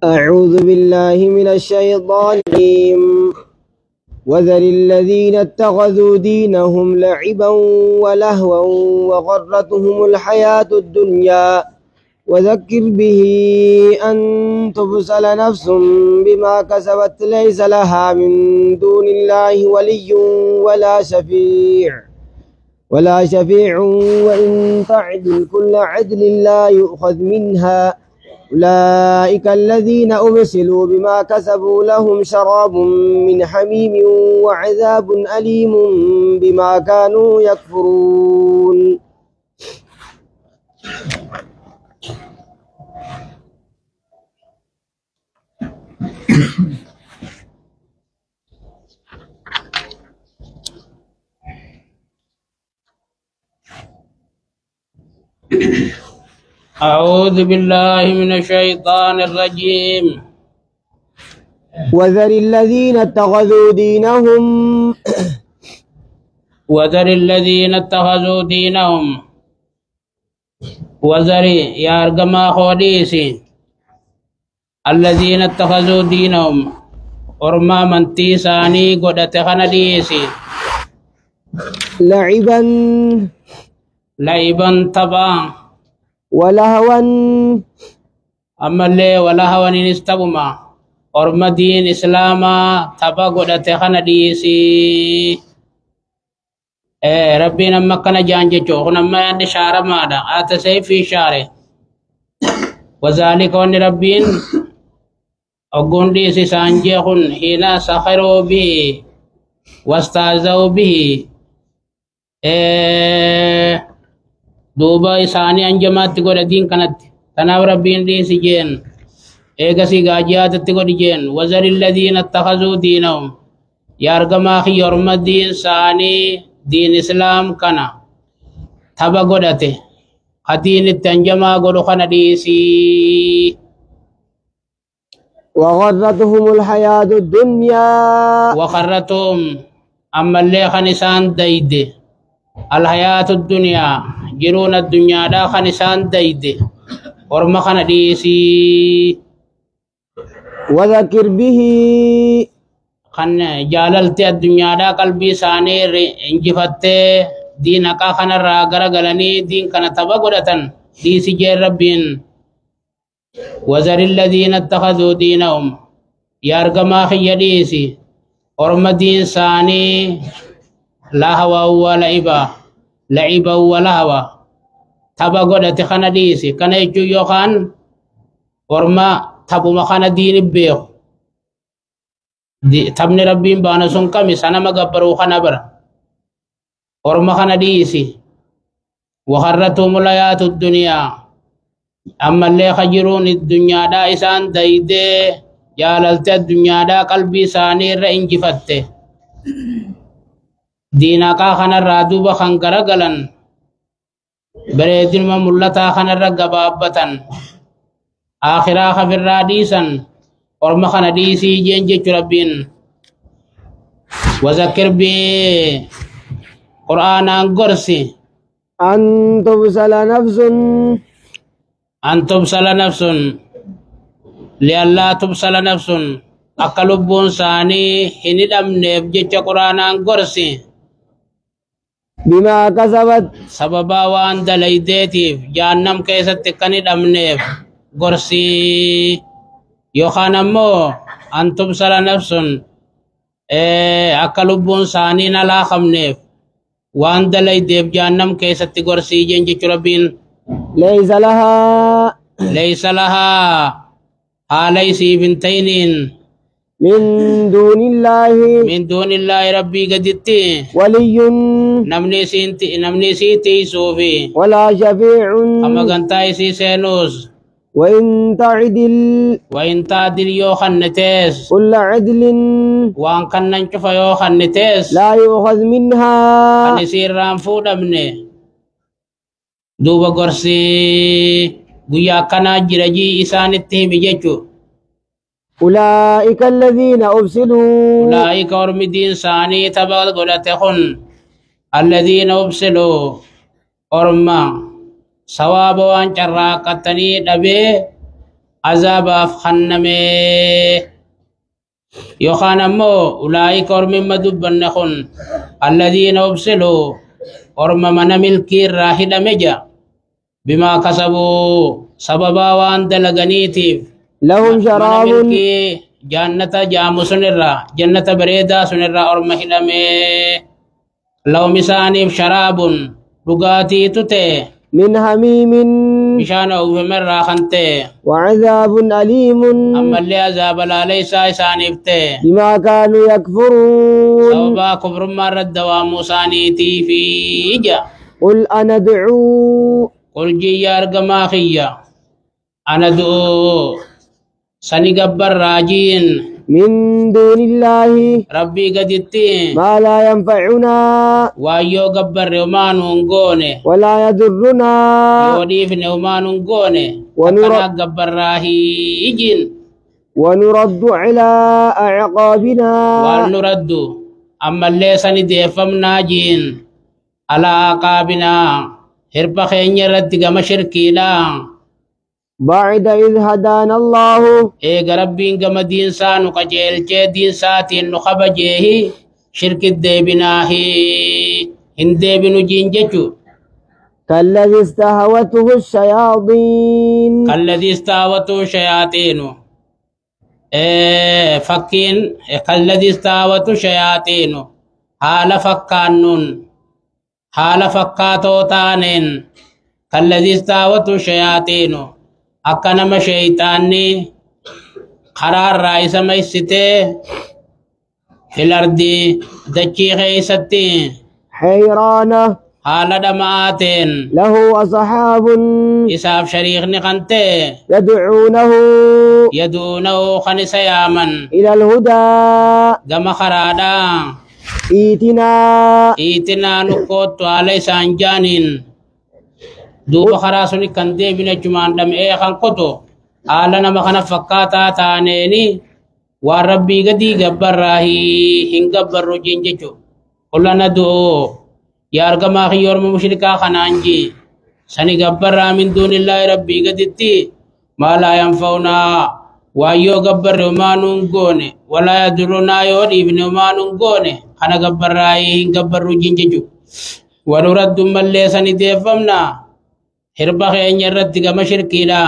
أعوذ بالله من الشيطان الرجيم وذر الذين اتخذوا دينهم لعبا ولهوا وغرتهم الحياة الدنيا وذكر به أن تبسل نفس بما كسبت ليس لها من دون الله ولي ولا شفيع وإن تعدل كل عدل لا يؤخذ منها أولئك الذين أبسلوا بما كسبوا لهم شراب من حميم وعذاب أليم بما كانوا يكفرون. أعوذ بالله من الشيطان الرجيم. وذر الذين اتخذوا دينهم وذري يا أرجما خوديسي الذين اتخذوا دينهم أرما من تيساني قد خنديسي لعبا طبعا ولهوا أما اللي ولهوا نستبما أرما دين إسلاما تبا قد خنديسي ربنا مكنا جانجو خنما يند شارع مادا آتسي في شارع وذلك وان ربين أقوندي سانجيخن هنا سخروا به واستعزوا به دوبا إساني أنجمات تقول دين كانت تناو ربين دي سجين إيغسي غاجيات تقول جين وذر الذين اتخذوا دينهم يارغما خي يرم الدين ساني دين إسلام كنا تبا قدته خدين التنجمع قدو خنديسي وغرتهم الحياة الدنيا وخرتهم أما اللي خنسان دايد الحياة الدنيا جرون الدنيا دا خنسان دايد ورم خنديسي وذكر به خن جاللتي الدنيا دا قلبي ساني انجفتي دين کا خن را غرغلني دين كان تبغدتن دي سجر ربين وذر الذين اتخذوا دينهم يارغما خيديسي ورم دين ساني لهوا لعبا ولهوا تبغدت خنديسي كان يجو يوخان ورما تبو مخان دين بيخ تبني ربين بانا سنكمي سنة مغبرو خنبر ورما خنديسي وخرتهم الحياة الدنيا أما اللي خجرون الدنيا دا إسان دايدي جاللت الدنيا دا قلبي ساني رئين جفته دينا کا خنا رادو بخن غرغلن بريدن مملتا خنا رغبابتن آخرا خبر راديسن ورما خنديسي جنج ربين وذكر بي قرآن غرسي أن تبسل نفس لألا تبسل نفس أقلبون ساني هندم نفجج قرآن غرسي بما كسبت سببا وان دليديتيف جانم كيست كندم نف غرسي يوخانمو أن تبسل نفس أقلبون ساني نلا خمنف وان دليديف جانم كيست غرسي جنج ربين ليس لها ليس بنتين من دون الله ربي قدتي ولي نمني سيتي صوفي ولا شفيع أما قنتاي سي سينوس وإن تعدل يوخنتيس كل عدل وان كان نشوف يوخنتيس لا يؤخذ منها أن يصير رانفو دمني دوبا غرسي غيا كنا جرجي إسان التهم جيجو أولئك الذين أبسلوا أولئك أرمدين ساني تبغل قلتهن الذين أبسلوا أرما ثواب وان چراقتني دبه عذاب أفخنمي يخانمو أولئك أرم مدبنخن الذين أبسلوا أرم من ملكي الراحل مجا بما كسبوا سببا وان دلغنيتيف لهم شراب جنة جام سنرا جنة بريدة سنرا أرم هلمي لو مسانيف شراب لغاتي تتي من حميم بشان أوفمر خنتي وعذاب أليم أما اللي عذاب لا ليس إسانيفته بما كانوا يكفرون سببا كفر مرد ومسانيتي في إجا قل أنا دعو قل جي أرقما خيا أنا دعو سنقبر راجين من دون الله ربي قدتي ما لا ينفعنا وأيو قبر يومان ونقوني ولا يضرنا يوديف نومان ونقوني أكنا قبر راهي إجين ونرد على أعقابنا ونرد أما اللي سنديفمنا جين على عقابنا هرب خين يرد قم شركي لا بعد إذ هدانا الله إيغ ربين قم دين سانو قجيل جي دين ساتين نخب جيه شرك الديبناهي هنديبنو جين جيشو كالذي استهوته الشياطين كالذي استهوته شياطين فكين كالذي استهوته شياطين حال فكانون حال فكاتو تانين كالذي استهوته شياطين أكنما شيطاني قرار رئيس ميستي في الأرض دجي غيستي حيرانة حال دماتين له أصحاب إساف شريخ نقنتي يدعونه خنس يامن إلى الهدى قم خرادا إيتنا نقوت علي سانجانين دوبا خراسوني كندي بنا جمان دم خان قطو آلنا مخنا فكاتا تانيني وربي قدي قبر راهي هن قبر رجين جيشو قلنا دو يارغما خيور مشركا خنانجي سني قبر من دون الله ربي قدتي ما لا ينفعنا وايو قبر رمانون قوني ولا يدرنا يود ابن رمانون قوني خنا قبر راهي هن قبر رجين جيشو ونرد ملي سني ديفمنا هربا خين يرد قم شركي لا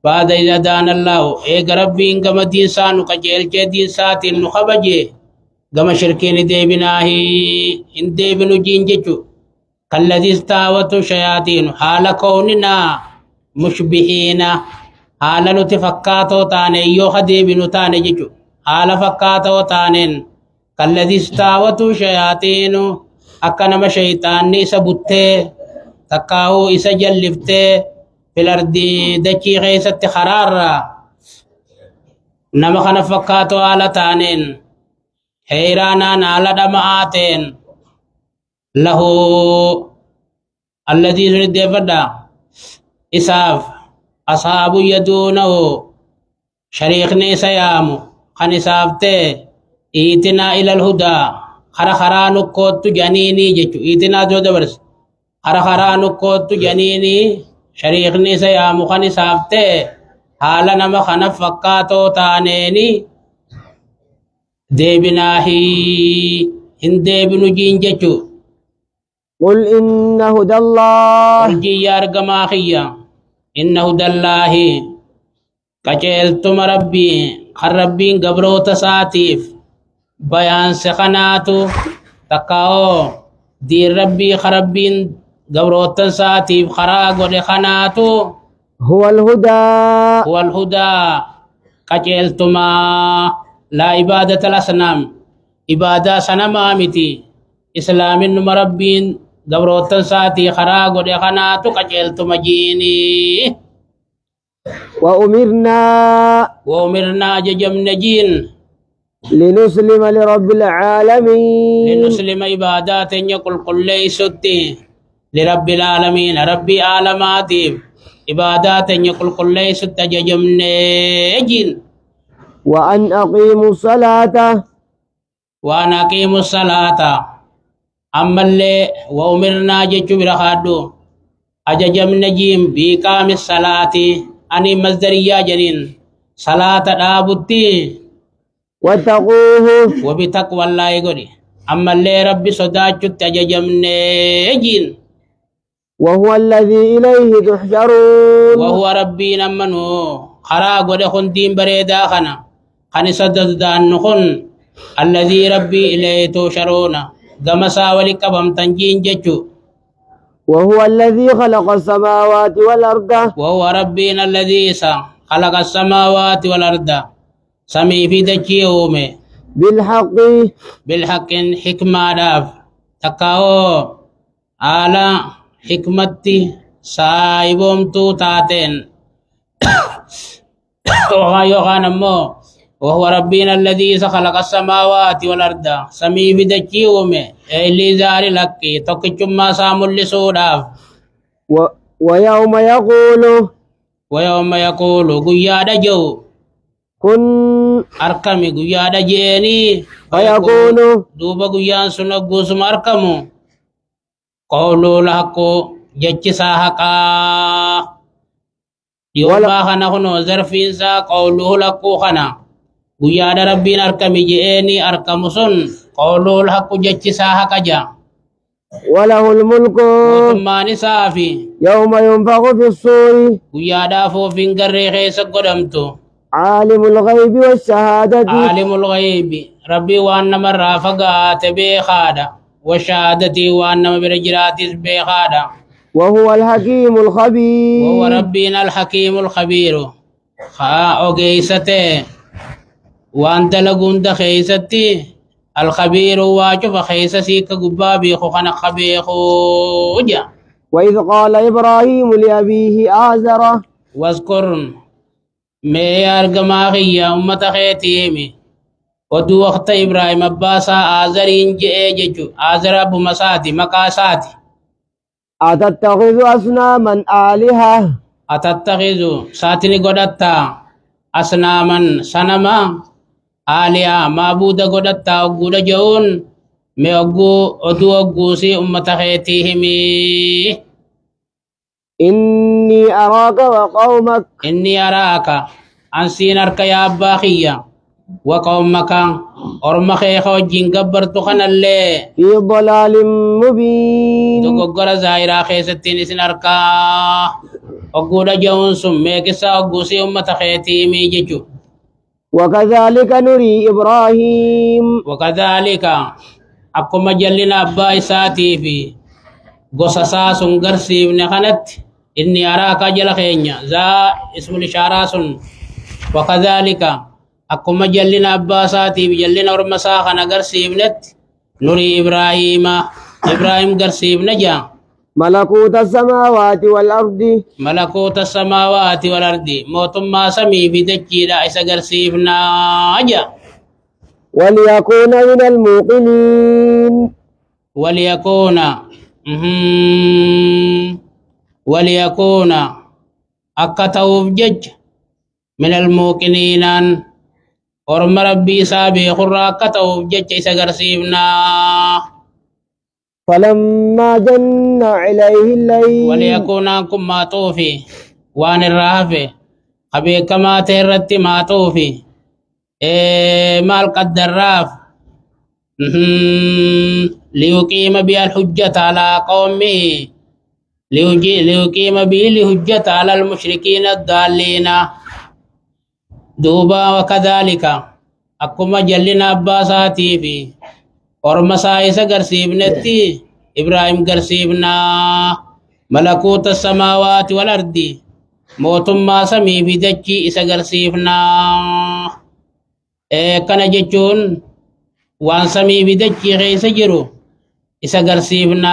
بعد إذا دان الله إيق ربي إنقم دين سانو قجيل جي دين ساتين نخبجي قم شركين ديبناهي إن ديبنو جين جيشو كالذي استاوتو شياطين حال كوننا مشبهين حال نتفكاتو تاني يوخ ديبنو تاني جيشو حال فكاتو تانين كالذي استاوتو شياطين أكنما شيطاني سبوته تكاو إسا جلفته في الأرض دكي غيسة خرارة نما خنفكاتو على تانين حيرانا على دمعاتين له الذي يريد فدا إساف أصحاب يدونه شريخني سيامو خنسافته إيتنا إلى الهدى خرخرانو كوتو جنيني جيشو إيتنا جو دبرس خرخرانو كوتو جنيني شريخني سيامو خنسافته حالا نما خنفكاتو تانيني ديبناهي إن ديبنو جين جيشو قل إن هدى الله قل يا رقما خيا إن هدى الله كجلتم ربي خربين قبرو تساتيف بيان سخناتو تقاو دير ربي خربين قبرو تساتيف خراغو لخناتو هو الهدى كجلتما لا عبادة الأصنام عبادة سنما متي إسلام مربين قبروتن ساتي خراغو دي خناتو قجلتو مجيني وأمرنا ججم نجين لنسلم لرب العالمين لنسلم عبادات يقول قل ليستي لرب العالمين ربي عالماتي عبادات يقول قل ليست ججم نجين وأن أقيموا الصلاة أما اللي وأمرنا جيشو برخادو أججم نجيم بإقام الصلاة أني مصدرية جنين صلاة دابتي واتقوه وبتقوى الله يقولي أما اللي ربي صداجت تججمني جين وهو الذي إليه تحشرون وهو ربي نمنو خراق ودخن دين بريدا خنا خني صدد دان نخن الذي ربي إليه تحشرون قمسا ولقبم تنجين ججو وهو الذي خلق السماوات والأرض وهو ربنا الذي خلق السماوات والأرض سمي في دجي يومي بالحق حكمة داف تكاو على حكمتي سايبوم تو تاتين وهو ربنا الذي خلق السماوات والأرض سمي في دجي يومي اللي زاري لكي توكيشم ما سامل لسوداف ويوم يقول قيادة جو كن أركمي قيادة جيني فيقول دوبا قيان سنقوس مركمو قولوا لحقو جتشسا حقا يوم خنا خنو زرفين سا قولوا لحقو خنا قيادة ربين أركمي جيني أركمو سن قولوا لحقو جتشسا حقا جا وله الملك وثماني سافي يوم ينفخ في الصور قيادة فوفين قري خيس قدمتو عالم الغيب والشهادة عالم الغيب ربي وأن مرة فقات بخادة وشهادتي وأن برجرات بخادة وهو الحكيم الخبير وهو ربنا الحكيم الخبير أوغيستي وأنت لقون دخيستي الخبير واجب خيسسي كقبابي خنا خبيخو جا وإذ قال إبراهيم لأبيه آزر واذكر مي أرجماخي يا أمة خيتيمي ودو وقت إبراهيم أباسا آزرين جيجو آزر أبو مساتي مكاساتي أتتخذ أصناما آلهة أتتخذ ساتني قدتا أصناما سنما آلهة معبودة قدتا وقود جون مي أقو أدو أقوسي أمة خيتيمي إني أراك وقومك إني أراك أنسين أرك يا أباخية وقومك أرمخي خوجين قبرت خنا اللي في ضلال مبين دقوقر زائرا خيستين سن أركا أقول جون سمي كسا أقوسي أمة خيتيمي جيجو وكذلك نري إبراهيم وكذلك أقوم جلنا أبا إساتي في قصصا سنقرسي بن خنت إني أراك جل خينيا ذا اسم الإشارة وكذلك أقوم جلنا أباساتي بجلنا ورمسا خنقرسي بنت نري إبراهيم قرسي بنجا ملكوت السماوات والأرض ملكوت السماوات والأرض موت ما سمي بدجي لا إسقرسي بنجا وليكون من الموقنين وليكون أكتوف جج من الموقنين ورم ربي سابي خرا أكتوف جج إسقرسيبنا فلما جن عليه الليل وليكون أنكم ما توفي وان الرهفي خبي كما تهرت ما توفي مال قدر راف ليقيم بها الحجة على قومه ليقيم به الحجة على المشركين الضالين دوبا وكذلك أكما جلنا أباساتي في ورمسا إسا قرسيبنتي إبراهيم قرسيبنا ملكوت السماوات والأرض موتم ما سمي في دجي إسا قرسيبنا كان جتون وان سمي في دجي غيس جرو إسا قرسيبنا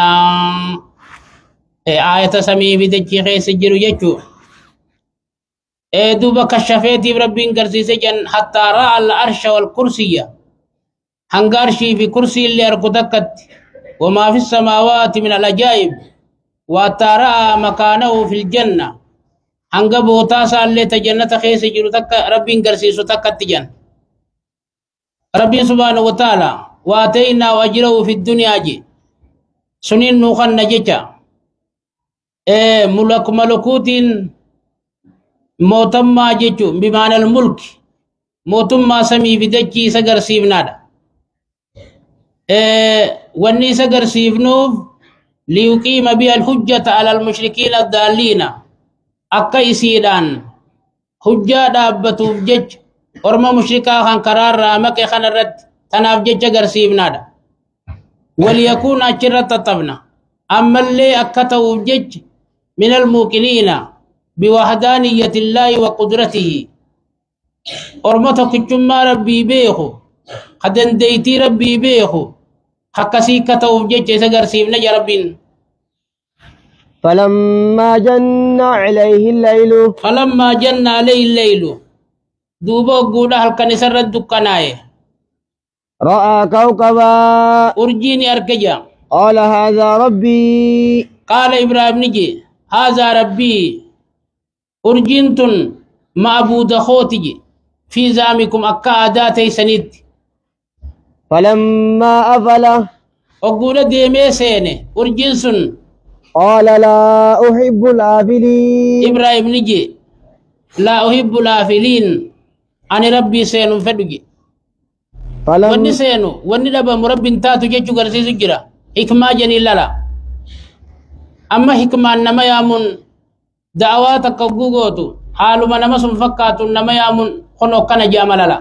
آية سمي في دجي غيس جرو جتو دوبا كشفيتي بربين قرسيس جن حتى رأى العرش والكرسي هنغارشي في كرسي اللي أركضكت وما في السماوات من الأجائب وترى مكانه في الجنة هنغبو تاسا اللي تجنة خيس جرو تك ربين قرسيس تكت جن ربي سبحانه وتعالى واتينا وأجره في الدنيا جي سنين نوخن نجيشا ملك ملكوت موتما جيتو بمعنى الملك موتما سمي بدجي سجر سيفنادا وني سجر سيفنوف ليقيم بها الحجة على المشركين الضالين أكا إسيدان حجة دابتوف جج ورما مشركا خان قرار رامك خان الرد تناف جج سجر سيفنادا وليكون أجرة طبنا أما اللي أكتو جج من الموقنين بوحدانية الله وقدرته أرمتك الجمع ربي بيخو خدن ديتي ربي بيخو حكسي كتو جج سجر سيفنا جربين فلما جن عليه الليل فلما جن عليه الليل دوبو قودا هل كان يسر الدكاناي رأى كوكبا أرجيني أركجا قال هذا ربي قال إبراهيم نجي هذا ربي أرجنتن معبود خوتي في زامكم أكا أداتي سنيد فلما أفل أقول ديمي سيني أرجنسن قال لا أحب الآفلين إبراهيم نجي لا أحب الآفلين أنا ربي سينو فدجي واني سينو واني دبا مرب تاتو جيجو غرسيسو جرا حكمة جني لالا أما حكمة نما يامن دعواتك قوغوتو حالو ما نما سنفكاتو نما يامن خنو كان جاملالا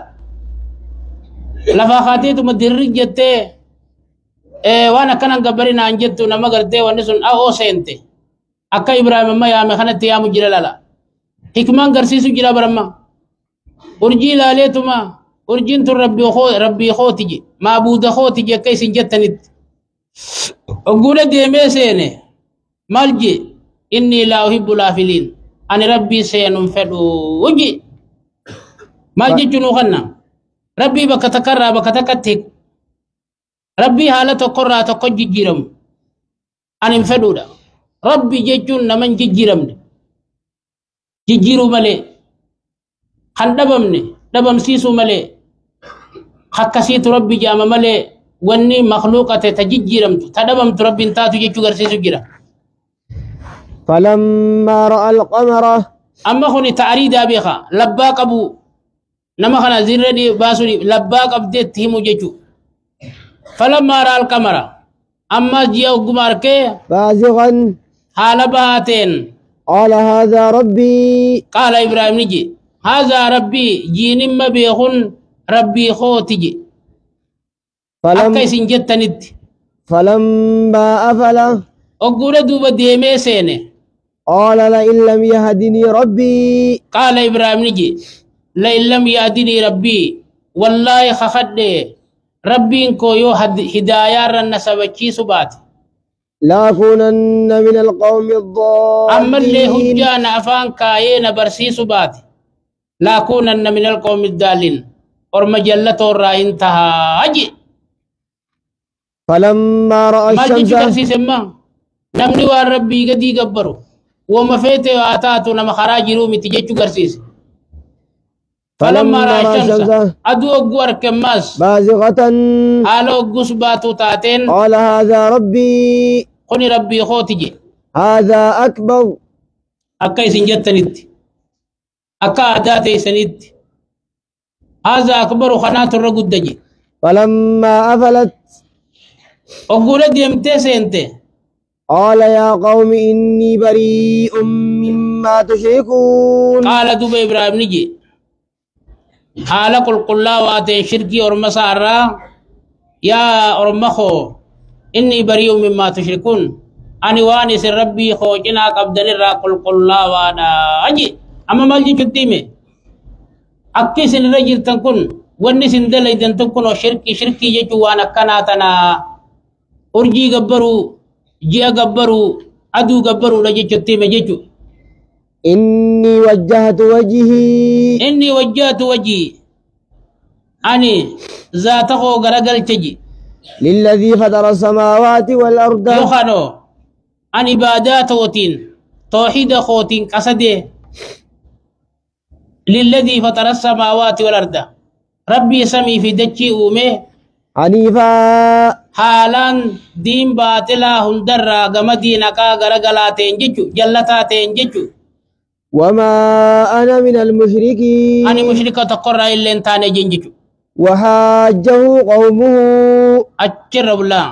لفا خاتيتو مدرق جتة وانا كان قبرنا انجتو نما غرتي واني سن أو سينتي أكا إبراهيم ما يامي خانت يامو جلالا حكمة غرسيسو جرا برما أرجي لاليتما أرجنت ربي خوتي معبود خوتي كيس جتنت أقول ديمي سيني مالجي إني لا أحب الآفلين أنا ربي سين فدو وجي مالجي جنو خنا ربي بكتكرر بكتكتك ربي حالة قرى تقج جيرم أنا فدو دا ربي جيجون نمن جيرم جيرو ملي خندبمني دبم سيسو ملي حكسيت ربي جام ملي وني مخلوقة تجيرم تدبم ربي انتاتو جيجو غرسيسو جيرم فلما رأى القمر أما خوني تعريد أبيخا لباك أبو نما خنا زيردي باسوني لباك أبديت همو جيجو فلما رأى القمر أما جيو قمارك بازغا حال بهاتين قال هذا ربي قال إبراهيم نجي هذا ربي جين ما بيخون ربي خوتي أكيس جتنت فلما أفل أقول دوب ديمي سيني قال لئن لم يهدني ربي قال إبراهيم نجي لئن لم يهدني ربي والله خخد ربي انكو يو هدايا رن سبكي سبات لأكونن من القوم الضالين أما اللي هجان أفان كاين برسي سبات لأكونن من القوم الضالين ورمجلة الرأي أجي فلما رأى الشمس نمني وان ربي قدي قبرو وما فيته وآتاتو نما خراجي رومي تجيجو قرسيس فلما رأى الشمس أدو أقوار كماس بازغة آلو قصباتو تاتين قال هذا ربي قني ربي خوتجي هذا أكبر أكا سنجتنت أكا أداتي سنت هذا أكبر خنات الرقود دجي فلما أفلت أقول ديمتي سنتي قال يا قوم إني بريء مما تشركون قال دوب إبراهيم نجي حال قل لا واتي شركي ورمسارا يا أرمخو إني بريء مما تشركون أني واني سر ربي خوجنا قبدن الرا قل لا وانا أجي أما مالجي كتيمي أكي سن رجل تنكن وني سن دل إذن تنكن شركي جيجو وانا كناتنا أرجي قبرو جي قبرو أدو قبرو لجي كتيمي جيجو إني وجهت وجهي أني ذاته غرقل تجي للذي فطر السماوات والأرض يخانو أن عبادات وتين توحيد خوتين قصده للذي فطر السماوات والأرض ربي سمي في دجي أومه حنيفا حالان دين باطلا هندر غم دينكا غرقلاتين جيجو جلتاتين جيجو وما أنا من المشركين أني مشركة تقرأ إلا انتاني جنججو وحاجه قومه أجرب الله